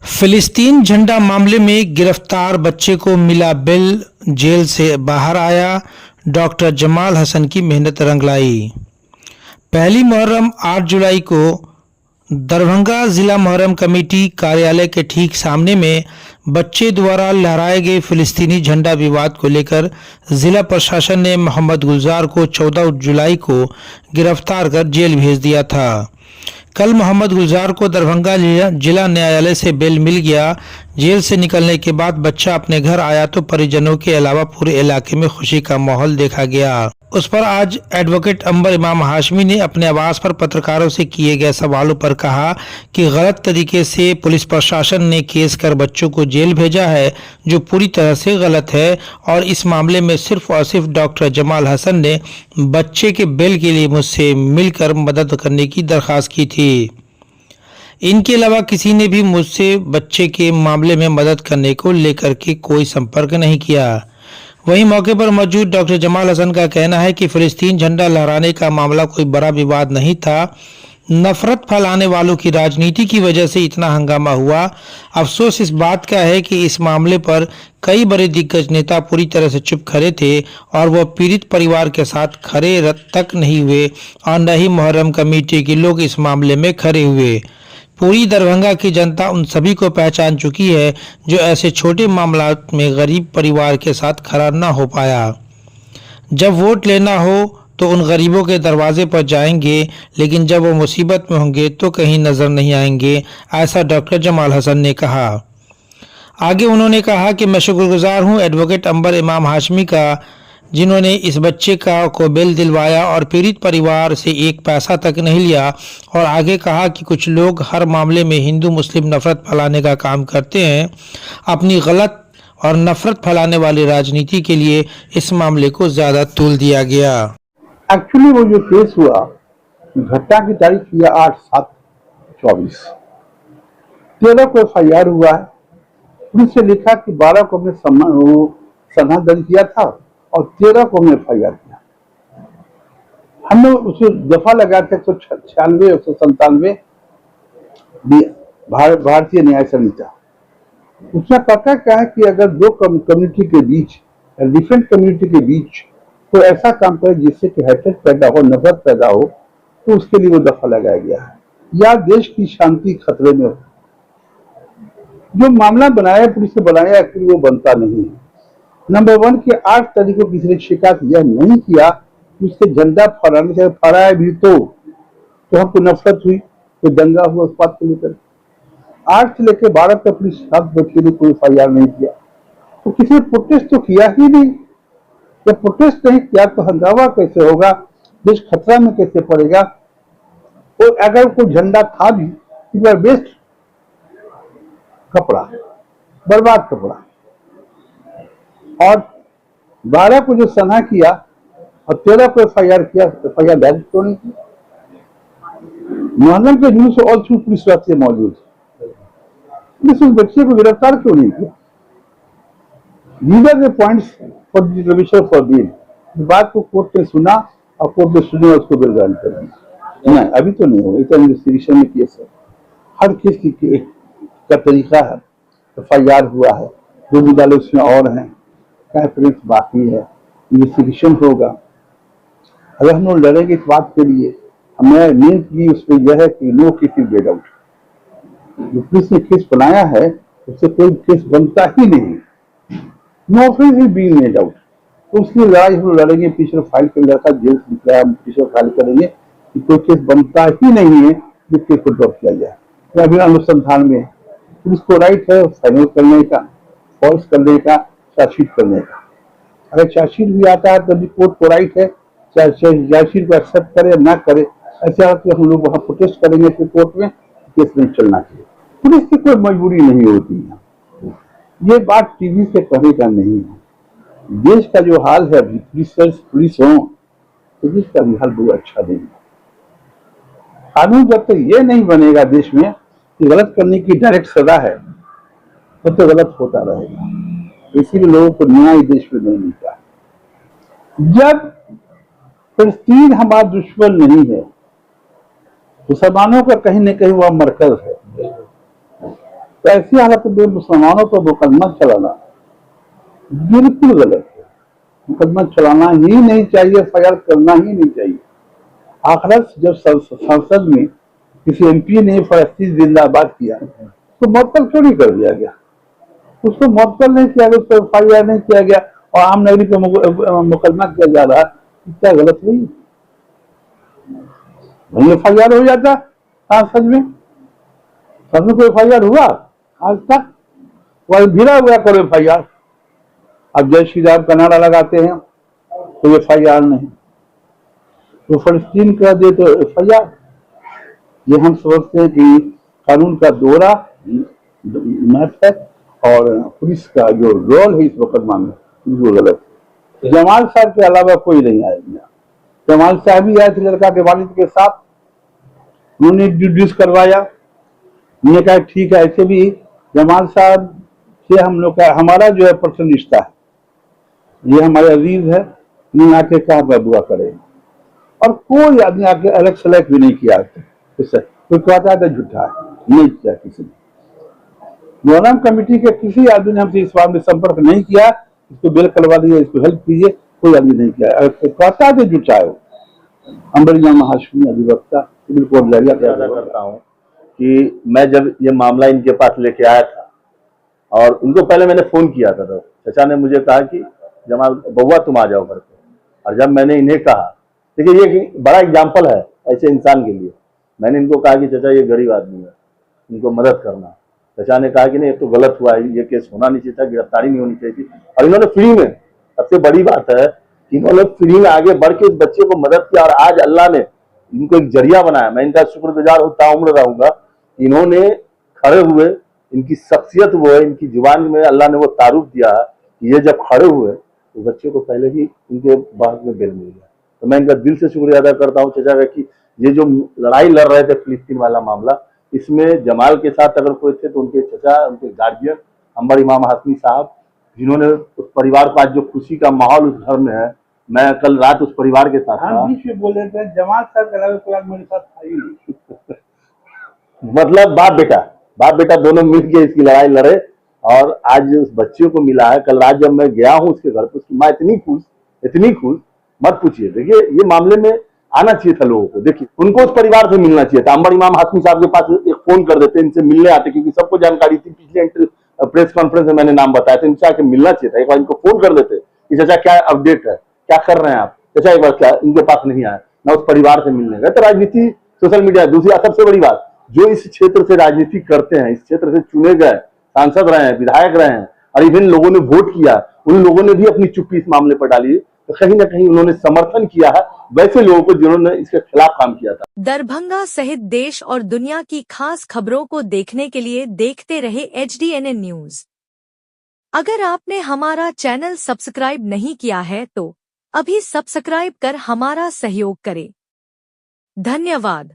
फिलिस्तीन झंडा मामले में गिरफ्तार बच्चे को मिला बेल, जेल से बाहर आया। डॉक्टर जमाल हसन की मेहनत रंग लाई। पहली मुहर्रम 8 जुलाई को दरभंगा जिला मुहर्रम कमेटी कार्यालय के ठीक सामने में बच्चे द्वारा लहराए गए फिलिस्तीनी झंडा विवाद को लेकर जिला प्रशासन ने मोहम्मद गुलजार को 14 जुलाई को गिरफ्तार कर जेल भेज दिया था। कल मोहम्मद गुलजार को दरभंगा जिला न्यायालय से बेल मिल गया। जेल से निकलने के बाद बच्चा अपने घर आया तो परिजनों के अलावा पूरे इलाके में खुशी का माहौल देखा गया। उस पर आज एडवोकेट अंबर इमाम हाशमी ने अपने आवास पर पत्रकारों से किए गए सवालों पर कहा कि गलत तरीके से पुलिस प्रशासन ने केस कर बच्चों को जेल भेजा है, जो पूरी तरह से गलत है। और इस मामले में सिर्फ और सिर्फ डॉक्टर जमाल हसन ने बच्चे के बेल के लिए मुझसे मिलकर मदद करने की दरख्वास्त की थी। इनके अलावा किसी ने भी मुझसे बच्चे के मामले में मदद करने को लेकर के कोई संपर्क नहीं किया। वहीं मौके पर मौजूद डॉक्टर जमाल हसन का कहना है कि फिलिस्तीन झंडा लहराने का मामला कोई बड़ा विवाद नहीं था। नफरत फैलाने वालों की राजनीति की वजह से इतना हंगामा हुआ। अफसोस इस बात का है कि इस मामले पर कई बड़े दिग्गज नेता पूरी तरह से चुप खड़े थे और वह पीड़ित परिवार के साथ खड़े तक नहीं हुए और न ही मुहर्रम कमेटी के लोग इस मामले में खड़े हुए। पूरी दरभंगा की जनता उन सभी को पहचान चुकी है जो ऐसे छोटे मामला में गरीब परिवार के साथ खड़ा न हो पाया। जब वोट लेना हो तो उन गरीबों के दरवाजे पर जाएंगे, लेकिन जब वो मुसीबत में होंगे तो कहीं नजर नहीं आएंगे, ऐसा डॉक्टर जमाल हसन ने कहा। आगे उन्होंने कहा कि मैं शुक्रगुजार हूं एडवोकेट अंबर इमाम हाशमी का, जिन्होंने इस बच्चे को बेल दिलवाया और पीड़ित परिवार से एक पैसा तक नहीं लिया। और आगे कहा कि कुछ लोग हर मामले में हिंदू मुस्लिम नफरत फैलाने का काम करते हैं। अपनी गलत और नफरत फैलाने वाली राजनीति के लिए इस मामले को ज्यादा तूल दिया गया। एक्चुअली वो जो केस हुआ, घटना की तारीख हुआ 8/7/24, 13 को FIR हुआ है। पुलिस से लिखा कि 12 को हमने सनहा दर्ज किया था और 13 को हमने FIR किया। हमने उसे दफा लगा था 196 197 भारतीय न्याय संहिता। उसमें कहता क्या है कि अगर दो कम्युनिटी के बीच, डिफरेंट कम्युनिटी के बीच कोई ऐसा काम करे जिससे कि हैट्रेड पैदा हो, नफरत पैदा हो, तो उसके लिए वो दफा लगाया गया है। या देश की शांति खतरे में हो। जो मामला बनाया पुलिस ने बनाया, एक्चुअली वो बनता नहीं है। नंबर 1 के 8 तारीख को किसी ने शिकायत यह नहीं किया कि उसके झंडा फहराने से फहराया भी तो हमको नफरत हुई, तो दंगा हुआ उस बात को लेकर। 8 से लेकर 12 तक पुलिस 7 बजे के लिए कोई FIR नहीं किया, तो किसी ने प्रोटेस्ट तो किया ही नहीं। जब प्रोटेस्ट नहीं किया तो हंगामा कैसे होगा, देश खतरा में कैसे पड़ेगा। और अगर कोई झंडा था भी, बेस्ट कपड़ा, बर्बाद कपड़ा। और 12 को जो सनहा किया और 13 को FIR किया, FIR दर्ज क्यों नहीं की? मुहर्रम के जुलूस से और पुलिस वाले मौजूद, पुलिस उस बच्चे को गिरफ्तार क्यों नहीं किया? These are the points for the revision for bail। इस बात को कोर्ट ने सुना और कोर्ट ने सुने और उसको बेल ग्रांट कर दिया। नहीं, अभी तो नहीं होगा, इतना इन्वेस्टिगेशन में केस है। हर केस का तरीका है। FIR हुआ है, 2 मुद्दे उसमें और हैं, एविडेंस बाकी है, इन्वेस्टिगेशन होगा। अगर हम लोग लड़ेंगे इस बात के लिए, हमें मेन की उसमें यह है कि no case is bed out. जो पुलिस ने केस बनाया है उससे कोई केस बनता ही नहीं। No offence is being made out. तो उसकी लड़ाई हम लड़ेंगे, पिछले फाइल कर लड़का जेल से निकला, हम पिछले फाइल करेंगे कि कोई केस बनता ही नहीं है जिस केस को ड्रॉप किया जाए। तो अभी अनुसंधान में पुलिस को राइट है फाइनल करने का, फॉल्स करने का, चार्जशीट करने का। अगर चार्जशीट भी आता है तो भी कोर्ट को राइट है चार्जशीट को एक्सेप्ट करे ना करे। ऐसे हम लोग वहां प्रोटेस्ट करेंगे फिर कोर्ट में, केस नहीं चलना चाहिए। पुलिस की कोई मजबूरी नहीं होती है। ये बात टीवी से कहने का नहीं है। देश का जो हाल है, पुलिस हो तो देश का भी हाल बहुत अच्छा नहीं है। कानून जब तक ये नहीं बनेगा देश में कि गलत करने की डायरेक्ट सजा है, तब तो गलत होता रहेगा। इसीलिए लोगों को न्याय देश में नहीं मिलता। जब फिलिस्तीन हमारा दुश्मन नहीं है, मुसलमानों का कहीं न कहीं वह मरकज है। तो ऐसी हालत में मुसलमानों पर मुकदमा चलाना बिल्कुल गलत है। मुकदमा चलाना ही नहीं चाहिए, एफआईआर करना ही नहीं चाहिए। आखिर जब संसद में किसी एमपी ने फलस्तीन जिंदाबाद किया तो मुअत्तल क्यों नहीं कर दिया गया? उसको मुअत्तल नहीं किया गया, उसको एफआईआर नहीं किया गया और आम नागरिक पर मुकदमा किया जा रहा है। क्या गलत हुई? वही एफआईआर हो जाता संसद में। संसद में कोई एफआईआर हुआ आज तक? वही भिड़ा हुआ करो एफआईआर। अब जय श्री राम का नारा लगाते हैं तो एफआईआर नहीं, तो फलस्तीन कर दे तो एफआईआर। ये हम समझते हैं कि कानून का दोहरा महत्व है और पुलिस का जो रोल है इस मुकदमा में वो गलत है। जमाल साहब के अलावा कोई नहीं आया। जमाल साहब ही आए थे लड़का के वालिद के साथ, उन्होंने इंट्रोड्यूस करवाया। मैंने कहा ठीक है, ऐसे भी जमाल साहब से हम लोग का हमारा जो है पर्सनल रिश्ता है, ये हमारे अजीज है, नहीं आके कहा बबुआ करे। और कोई आदमी आके अलग सलग भी नहीं किया इससे। कोई कहता है तो झूठा है, नहीं किया किसी ने। मोहर्रम कमेटी के किसी आदमी ने हमसे इस बात में संपर्क नहीं किया, इसको बेल करवा दीजिए, इसको हेल्प कीजिए, कोई आदमी नहीं किया। अगर कहता है तो झूठा है। अंबर इमाम हाशमी अधिवक्ता सिविल कोर्ट लहरिया करता हूँ कि मैं जब ये मामला इनके पास लेके आया था और उनको पहले मैंने फोन किया था, तो चाचा ने मुझे कहा कि जमाल बउआ तुम आ जाओ घर पे। और जब मैंने इन्हें कहा, देखिए ये बड़ा एग्जाम्पल है ऐसे इंसान के लिए, मैंने इनको कहा कि चाचा ये गरीब आदमी है, इनको मदद करना। चाचा ने कहा कि नहीं, ये तो गलत हुआ है, ये केस होना नहीं चाहिए था, गिरफ्तारी नहीं होनी चाहिए थी। और इन्होंने फ्री में, सबसे बड़ी बात है कि इन्होंने फ्री में आगे बढ़ के उस बच्चे को मदद किया और आज अल्लाह ने इनको एक जरिया बनाया। मैं इनका शुक्रगुजार होता उम्र रहूंगा। इन्होंने खड़े हुए, इनकी शख्सियत वो है, इनकी जुबान में अल्लाह ने वो तारुफ दिया कि ये जब खड़े हुए तो बच्चे को पहले ही इनके बाद में बेल मिल गया। तो मैं इनका दिल से शुक्रिया अदा करता हूँ चाचा का कि ये जो लड़ाई लड़ रहे थे फिलिस्तीन वाला मामला, इसमें जमाल के साथ अगर कोई थे तो उनके चाचा, उनके गार्जियन अंबर इमाम हाशमी साहब, जिन्होंने उस परिवार को आज जो खुशी का माहौल उस घर में है। मैं कल रात उस परिवार के साथ था। बीच में बोल रहे थे जमाल साहब के अलावा कोई आदमी मेरे साथ था ही नहीं। मतलब बाप बेटा दोनों मिलकर इसकी लड़ाई लड़े और आज उस बच्चे को मिला है। कल रात जब मैं गया हूँ उसके घर पे, उसकी माँ इतनी खुश मत पूछिए। देखिए ये मामले में आना चाहिए था लोगों को, देखिए उनको उस परिवार से मिलना चाहिए था। अंबर इमाम हाशमी साहब के पास एक फोन कर देते, इनसे मिलने आते, क्योंकि सबको जानकारी थी। पिछले प्रेस कॉन्फ्रेंस में मैंने नाम बताया था, इनसे आके मिलना चाहिए था। एक बार इनको फोन कर देते कि चाचा क्या अपडेट है, क्या कर रहे हैं आप। चाचा एक बार क्या इनके पास नहीं आया, ना उस परिवार से मिलने गए। तो राजनीति, सोशल मीडिया। दूसरी सबसे बड़ी बात, जो इस क्षेत्र से राजनीति करते हैं, इस क्षेत्र से चुने गए सांसद रहे हैं, विधायक रहे हैं और इवन लोगों ने वोट किया, उन लोगों ने भी अपनी चुप्पी इस मामले पर डाली। तो कहीं ना कहीं उन्होंने समर्थन किया है वैसे लोगों को जिन्होंने इसके खिलाफ काम किया था। दरभंगा सहित देश और दुनिया की खास खबरों को देखने के लिए देखते रहे HDNN न्यूज। अगर आपने हमारा चैनल सब्सक्राइब नहीं किया है तो अभी सब्सक्राइब कर हमारा सहयोग करें। धन्यवाद।